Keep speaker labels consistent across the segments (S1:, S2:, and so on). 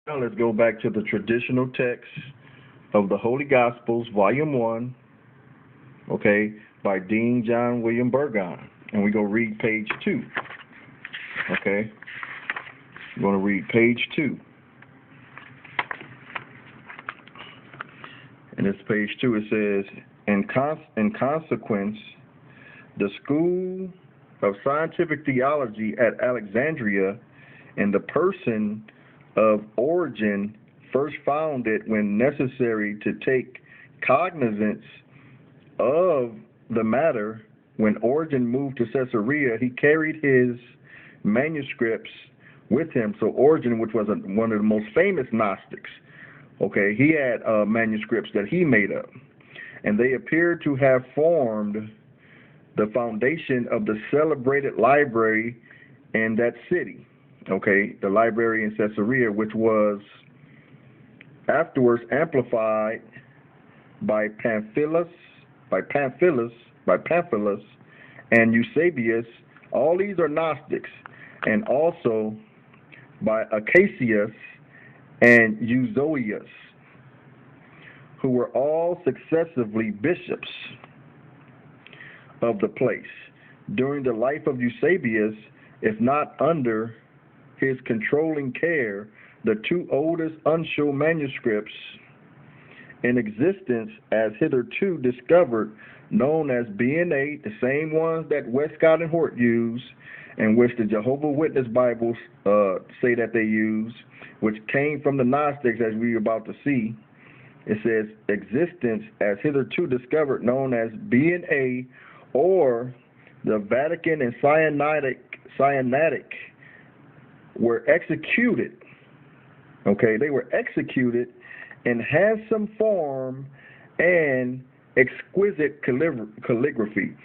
S1: Now let's go back to the traditional text of the Holy Gospels, Volume 1, okay, by Dean John William Burgon. And we go read page 2, okay? We're going to read page 2. And this page 2, it says, in consequence, the school of scientific theology at Alexandria in the person of Origen first found it when necessary to take cognizance of the matter. When Origen moved to Caesarea, he carried his manuscripts with him. So Origen, which was one of the most famous Gnostics, okay, he had manuscripts that he made up, and they appear to have formed the foundation of the celebrated library in that city. Okay, the library in Caesarea, which was afterwards amplified by Pamphilus, and Eusebius. All these are Gnostics, and also by Acacius and Euzoius, who were all successively bishops of the place. During the life of Eusebius, if not under his controlling care, the two oldest unshown manuscripts in existence as hitherto discovered, known as B&A, the same ones that Westcott and Hort use, and which the Jehovah's Witness Bibles say that they use, which came from the Gnostics, as we are about to see. It says, existence as hitherto discovered, known as B&A, or the Vatican and Sinaitic, were executed. Okay, they were executed in handsome form and exquisite calligraphy.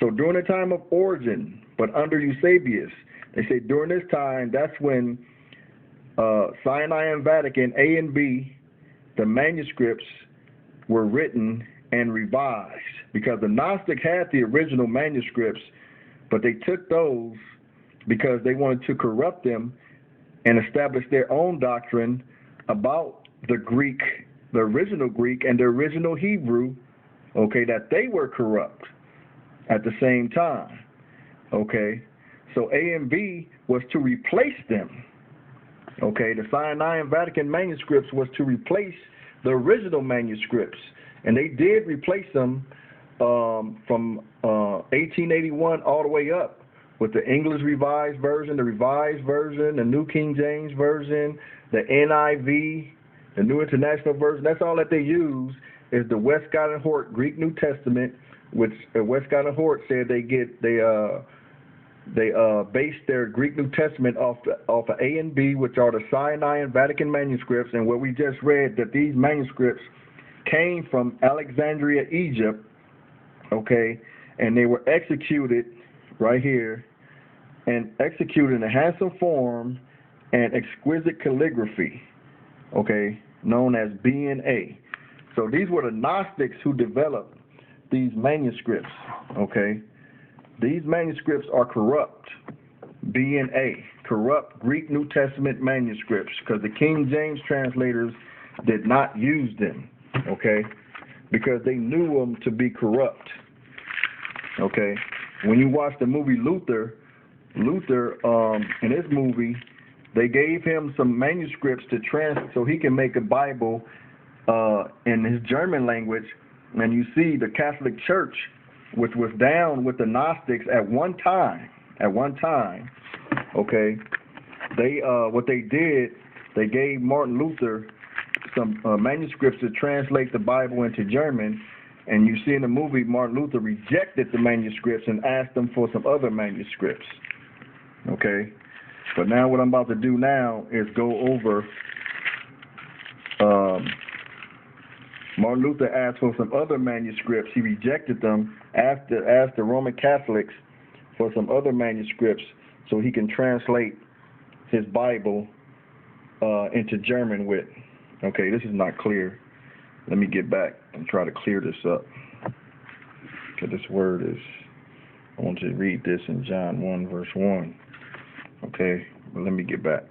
S1: So during the time of Origen, but under Eusebius, they say during this time, that's when Sinai and Vatican, A and B, the manuscripts were written and revised, because the Gnostic had the original manuscripts, but they took those because they wanted to corrupt them and establish their own doctrine about the Greek, the original Greek and the original Hebrew, okay, that they were corrupt at the same time, okay? So A and B was to replace them, okay? The Sinai and Vatican manuscripts was to replace the original manuscripts, and they did replace them from 1881 all the way up, with the English Revised Version, the Revised Version, the New King James Version, the NIV, the New International Version. That's all that they use is the Westcott and Hort Greek New Testament, which Westcott and Hort said they based their Greek New Testament off of A and B, which are the Sinai and Vatican manuscripts, and what we just read, that these manuscripts came from Alexandria, Egypt, okay, and they were executed right here, and executed in a handsome form and exquisite calligraphy, okay, known as B&A. So these were the Gnostics who developed these manuscripts, okay. These manuscripts are corrupt, B&A, corrupt Greek New Testament manuscripts, because the King James translators did not use them, okay, because they knew them to be corrupt, okay. When you watch the movie Luther, in his movie, they gave him some manuscripts to translate so he can make a Bible in his German language, and you see the Catholic Church, which was down with the Gnostics at one time, okay, they what they did, they gave Martin Luther some manuscripts to translate the Bible into German. And you see in the movie, Martin Luther rejected the manuscripts and asked them for some other manuscripts. Okay? But now what I'm about to do now is go over, Martin Luther asked for some other manuscripts. He rejected them, asked the Roman Catholics for some other manuscripts so he can translate his Bible into German with. Okay, this is not clear. Let me get back and try to clear this up. Okay, this word is, I want you to read this in John 1, verse 1. Okay, well, let me get back.